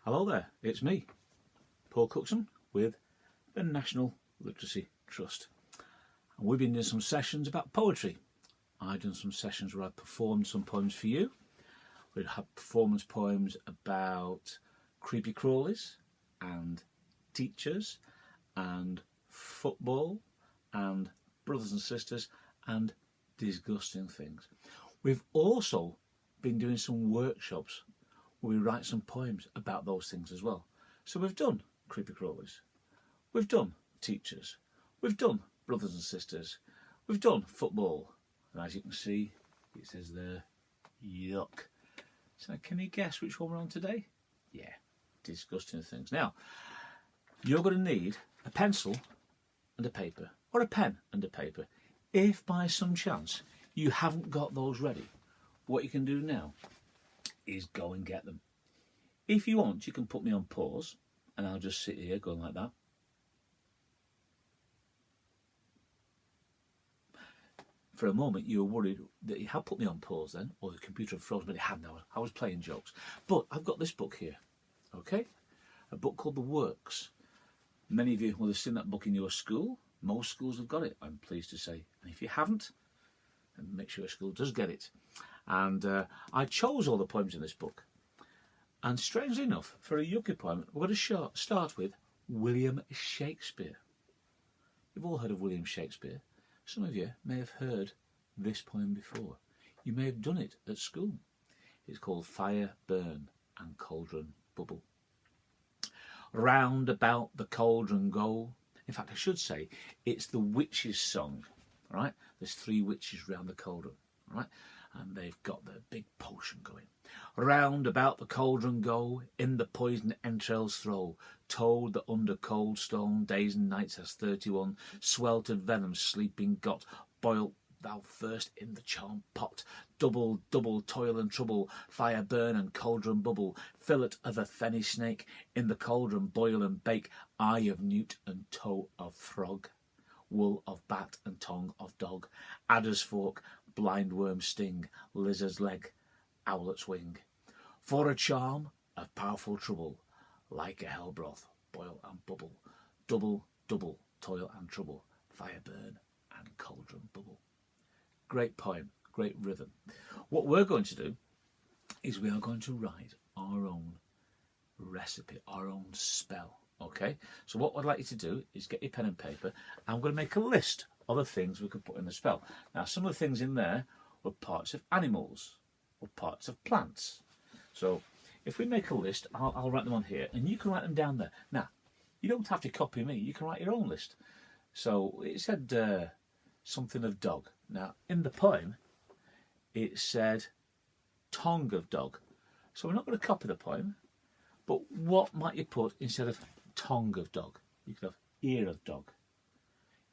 Hello there, it's me, Paul Cookson, with the National Literacy Trust. And we've been doing some sessions about poetry. I've done some sessions where I've performed some poems for you. We've had performance poems about creepy crawlies and teachers and football and brothers and sisters and disgusting things. We've also been doing some workshops where we write some poems about those things as well. So we've done creepy crawlies, we've done teachers, we've done brothers and sisters, we've done football, and as you can see it says there, yuck. So can you guess which one we're on today? Yeah, disgusting things. Now, you're going to need a pencil and a paper, or a pen and a paper. If by some chance you haven't got those ready, what you can do now is go and get them. If you want, you can put me on pause and I'll just sit here going like that. For a moment you were worried that you had put me on pause then, or the computer had frozen, but it hadn't. I was playing jokes. But I've got this book here, okay? A book called The Works. Many of you will have seen that book in your school. Most schools have got it, I'm pleased to say. And if you haven't, then make sure your school does get it. And I chose all the poems in this book. And strangely enough, for a yucky poem, we're going to start with William Shakespeare. You've all heard of William Shakespeare. Some of you may have heard this poem before. You may have done it at school. It's called Fire, Burn and Cauldron Bubble. Round about the cauldron go. In fact, I should say it's the witches' song, right? There's 3 witches round the cauldron, right? And they've got their big potion going. Round about the cauldron go, in the poison entrails throw. Toad that under cold stone days and nights has 31. Sweltered venom sleeping got. Boil thou first in the charmed pot. Double, double toil and trouble. Fire burn and cauldron bubble. Fillet of a fenny snake. In the cauldron boil and bake. Eye of newt and toe of frog. Wool of bat and tongue of dog. Adder's fork, blind worm's sting. Lizard's leg, owlet's wing. For a charm of powerful trouble. Like a hell broth, boil and bubble. Double, double toil and trouble. Fire burn and cauldron bubble. Great poem, great rhythm. What we're going to do is we are going to write our own recipe, our own spell. Okay, so what I'd like you to do is get your pen and paper. I'm going to make a list of the things we could put in the spell. Now, some of the things in there were parts of animals or parts of plants. So if we make a list, I'll write them on here and you can write them down there. Now, you don't have to copy me, you can write your own list. So it said something of dog. Now, in the poem, it said tongue of dog. So we're not going to copy the poem, but what might you put instead of tongue of dog? You could have ear of dog.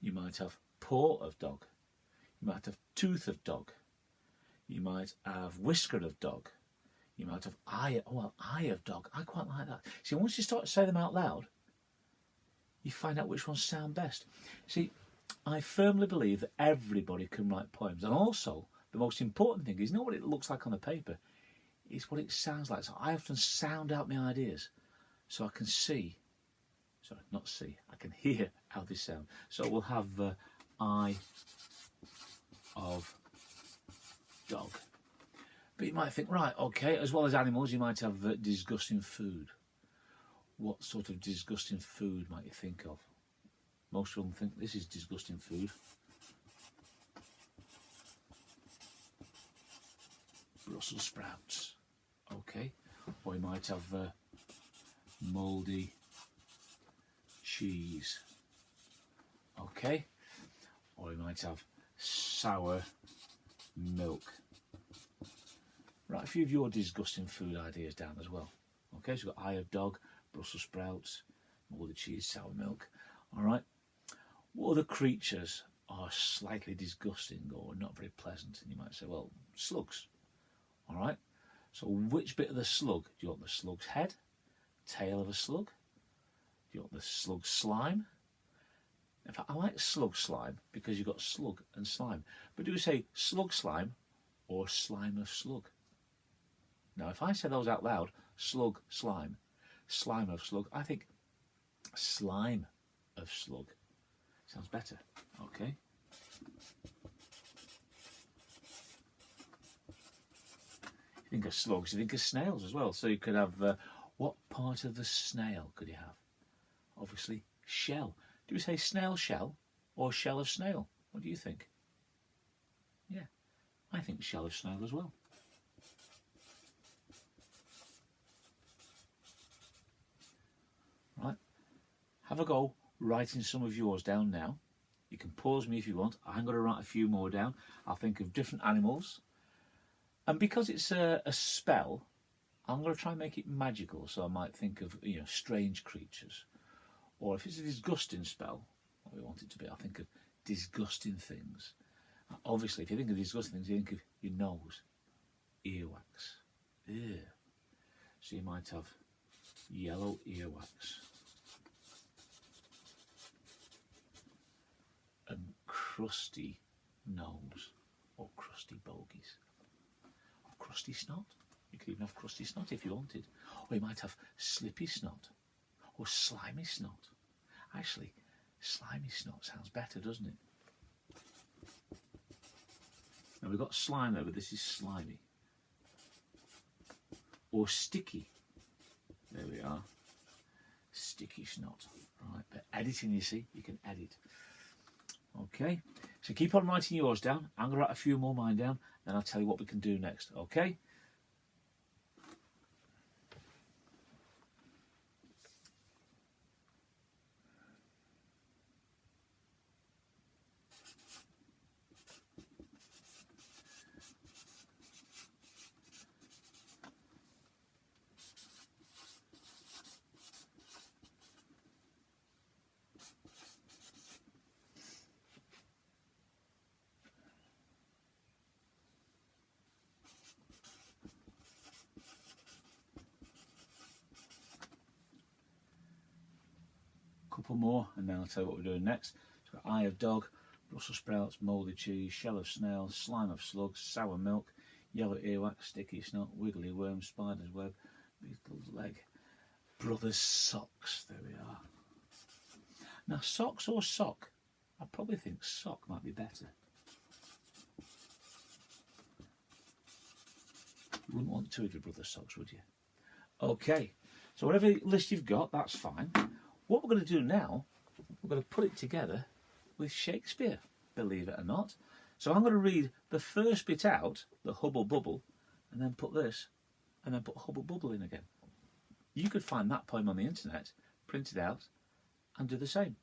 You might have paw of dog. You might have tooth of dog. You might have whisker of dog. You might have eye of dog. I quite like that. See, once you start to say them out loud, you find out which ones sound best. See, I firmly believe that everybody can write poems. And also, the most important thing is not what it looks like on the paper, it's what it sounds like. So I often sound out my ideas so I can I can hear how they sound. So we'll have eye of dog. But you might think, right, okay, as well as animals, you might have disgusting food. What sort of disgusting food might you think of? Most of them think this is disgusting food. Brussels sprouts, okay. Or you might have mouldy cheese, okay. Or you might have sour milk. Write a few of your disgusting food ideas down as well. Okay, so we've got eye of dog, Brussels sprouts, mouldy cheese, sour milk. All right. What other creatures are slightly disgusting or not very pleasant? And you might say, well, slugs. All right. So which bit of the slug? Do you want the slug's head, tail of a slug? Do you want the slug slime? In fact, I like slug slime because you've got slug and slime. But do we say slug slime or slime of slug? Now, if I say those out loud, slug slime, slime of slug. I think slime of slug sounds better. Okay. You think of slugs, you think of snails as well. So you could have, what part of the snail could you have? Obviously, shell. Do we say snail shell or shell of snail? What do you think? Yeah, I think shell of snail as well. Right, have a go writing some of yours down now. You can pause me if you want. I'm going to write a few more down. I'll think of different animals. And because it's a spell, I'm going to try and make it magical. So I might think of, you know, strange creatures. Or if it's a disgusting spell, what we want it to be, I'll think of disgusting things. Obviously, if you think of disgusting things, you think of your nose, earwax. Ew. So you might have yellow earwax. And crusty nose, or crusty bogies. Or crusty snot. You could even have crusty snot if you wanted. Or you might have slippy snot. Or slimy snot. Actually, slimy snot sounds better, doesn't it? Now we've got slime there, but this is slimy. Or sticky. There we are. Sticky snot. Right, but editing, you see, you can edit. Okay, so keep on writing yours down. I'm going to write a few more mine down, then I'll tell you what we can do next, okay? Couple more and then I'll tell you what we're doing next. So we've got eye of dog, Brussels sprouts, mouldy cheese, shell of snail, slime of slug, sour milk, yellow earwax, sticky snot, wiggly worm, spider's web, beetle's leg, brother's socks. There we are. Now socks or sock? I probably think sock might be better. You wouldn't want two of your brother's socks, would you? Okay, so whatever list you've got, that's fine. What we're going to do now, we're going to put it together with Shakespeare, believe it or not. So I'm going to read the first bit out, the hubble bubble, and then put this, and then put hubble bubble in again. You could find that poem on the internet, print it out, and do the same.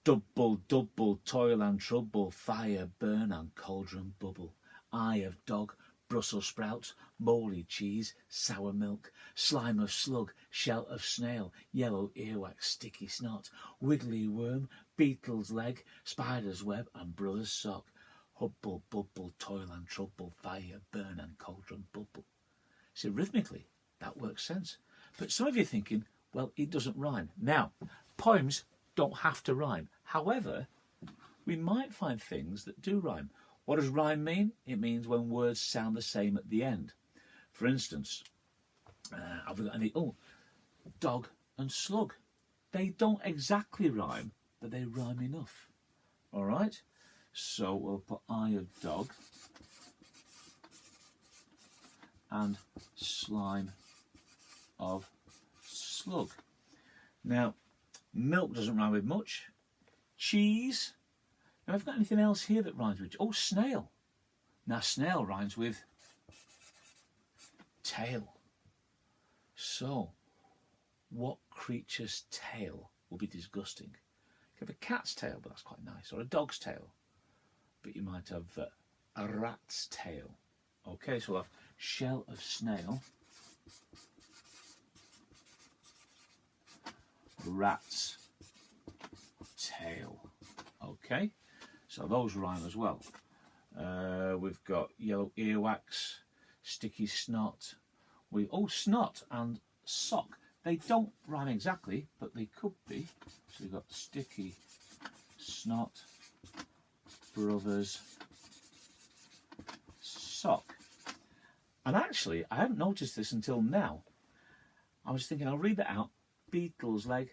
Double, double, toil and trouble, fire, burn and cauldron bubble. Eye of dog, Brussels sprouts, mouldy cheese, sour milk, slime of slug, shell of snail, yellow earwax, sticky snot, wiggly worm, beetle's leg, spider's web and brother's sock. Hubble, bubble, toil and trouble, fire, burn and cauldron bubble. See, rhythmically, that works sense. But some of you are thinking, well, it doesn't rhyme. Now, poems don't have to rhyme. However, we might find things that do rhyme. What does rhyme mean? It means when words sound the same at the end. For instance, have we got any? Oh, dog and slug. They don't exactly rhyme, but they rhyme enough. All right? So we'll put eye of dog and slime of slug. Now, milk doesn't rhyme with much. Cheese. Now, I've got anything else here that rhymes with? Oh, snail. Now, snail rhymes with tail. So, what creature's tail will be disgusting? You have a cat's tail, but that's quite nice, or a dog's tail. But you might have a rat's tail. Okay, so we'll have shell of snail, rat's tail. Okay. So those rhyme as well. We've got yellow earwax, sticky snot. Snot and sock. They don't rhyme exactly, but they could be. So we've got sticky snot, brother's sock. And actually, I hadn't noticed this until now. I was thinking I'll read that out. Beetle's leg,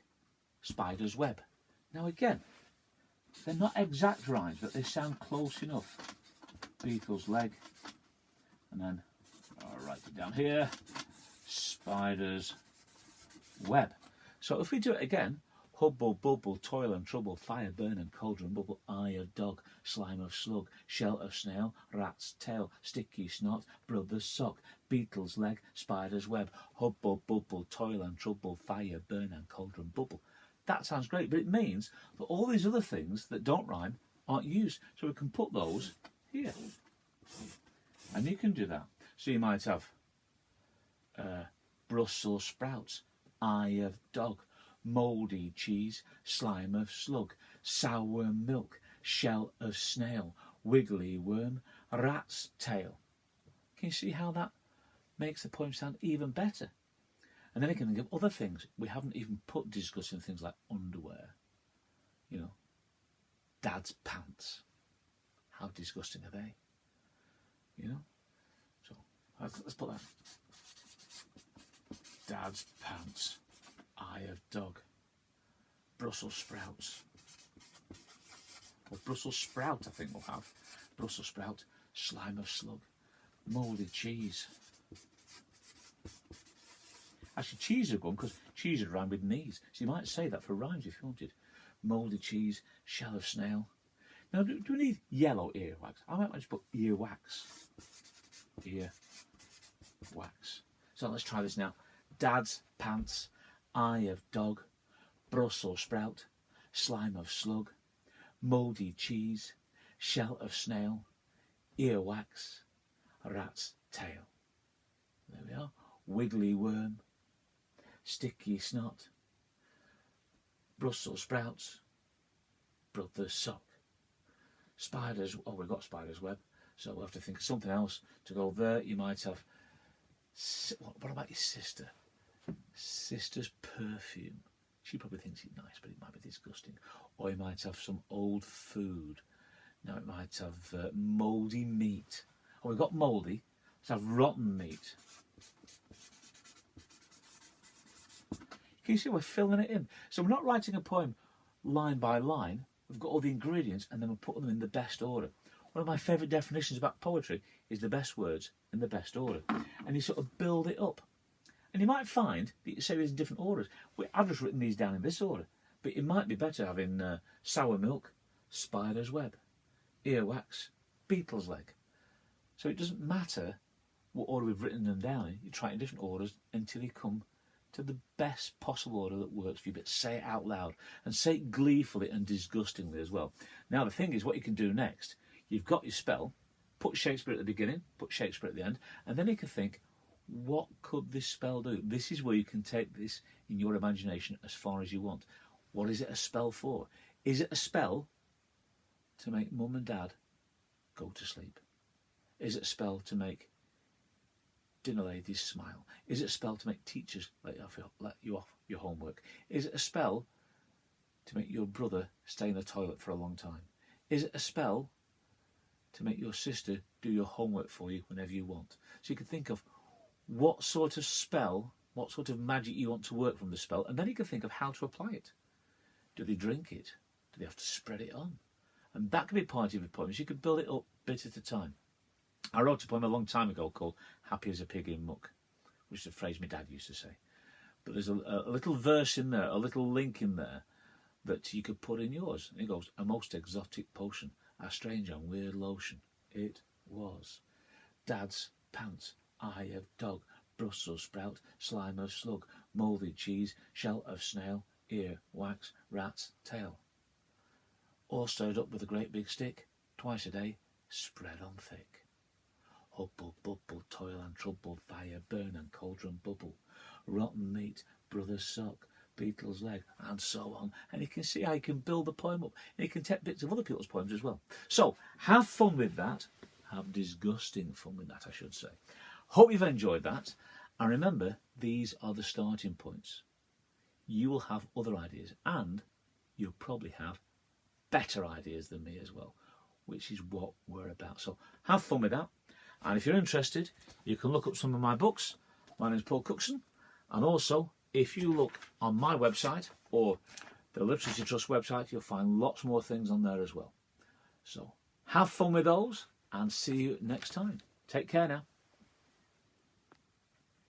spider's web. Now again, they're not exact rhymes, but they sound close enough. Beetle's leg, and then I'll write it down here. Spider's web. So if we do it again, hubble, bubble, toil and trouble, fire, burn and cauldron, bubble, eye of dog, slime of slug, shell of snail, rat's tail, sticky snot, brother's sock, beetle's leg, spider's web, hubble, bubble, toil and trouble, fire, burn and cauldron, bubble. That sounds great, but it means that all these other things that don't rhyme aren't used. So we can put those here. And you can do that. So you might have Brussels sprouts, eye of dog, mouldy cheese, slime of slug, sour milk, shell of snail, wiggly worm, rat's tail. Can you see how that makes the poem sound even better? And then you can think of other things. We haven't even put discussing things like underwear. You know, Dad's pants. How disgusting are they? You know? So, let's put that. Dad's pants. Eye of dog. Brussels sprouts. Or Brussels sprout, I think we'll have. Brussels sprout. Slime of slug. Mouldy cheese. Actually, cheese would go on because cheese would rhyme with knees. So you might say that for rhymes if you wanted. Mouldy cheese, shell of snail. Now, do we need yellow earwax? I might just put earwax. Ear wax. So let's try this now. Dad's pants, eye of dog, Brussels sprout, slime of slug, mouldy cheese, shell of snail, earwax, rat's tail. There we are. Wiggly worm, sticky snot, Brussels sprouts, brother's sock, spiders. Oh, we've got spider's web, so we'll have to think of something else to go there. You might have. What about your sister? Sister's perfume. She probably thinks it's nice, but it might be disgusting. Or you might have some old food. Now it might have mouldy meat. Oh, we've got mouldy. Let's have rotten meat. Can you see we're filling it in? So we're not writing a poem line by line. We've got all the ingredients and then we're putting them in the best order. One of my favourite definitions about poetry is the best words in the best order. And you sort of build it up. And you might find that you say these in different orders. I've just written these down in this order. But it might be better having sour milk, spider's web, earwax, beetle's leg. So it doesn't matter what order we've written them down in. You try it in different orders until you come to the best possible order that works for you, but say it out loud and say it gleefully and disgustingly as well. Now the thing is, what you can do next, you've got your spell, put Shakespeare at the beginning, put Shakespeare at the end, and then you can think, what could this spell do? This is where you can take this in your imagination as far as you want. What is it a spell for? Is it a spell to make mum and dad go to sleep? Is it a spell to make dinner ladies smile? Is it a spell to make teachers let you off your homework? Is it a spell to make your brother stay in the toilet for a long time? Is it a spell to make your sister do your homework for you whenever you want? So you can think of what sort of spell, what sort of magic you want to work from the spell, and then you can think of how to apply it. Do they drink it? Do they have to spread it on? And that can be part of your poem. So you can build it up bit at a time. I wrote a poem a long time ago called Happy as a Pig in Muck, which is a phrase my dad used to say. But there's a little verse in there, a little link in there that you could put in yours. And it goes, a most exotic potion, a strange and weird lotion. It was. Dad's pants, eye of dog, Brussels sprout, slime of slug, mouldy cheese, shell of snail, ear, wax, rat's tail. All stirred up with a great big stick, twice a day, spread on thick. Hubble, bubble, toil and trouble, fire, burn and cauldron bubble, rotten meat, brother's sock, beetle's leg, and so on. And you can see how you can build the poem up. And you can take bits of other people's poems as well. So, have fun with that. Have disgusting fun with that, I should say. Hope you've enjoyed that. And remember, these are the starting points. You will have other ideas, and you'll probably have better ideas than me as well, which is what we're about. So, have fun with that. And if you're interested, you can look up some of my books. My name is Paul Cookson, And also, if you look on my website or the Literacy Trust website, you'll find lots more things on there as well. So have fun with those and see you next time. Take care now.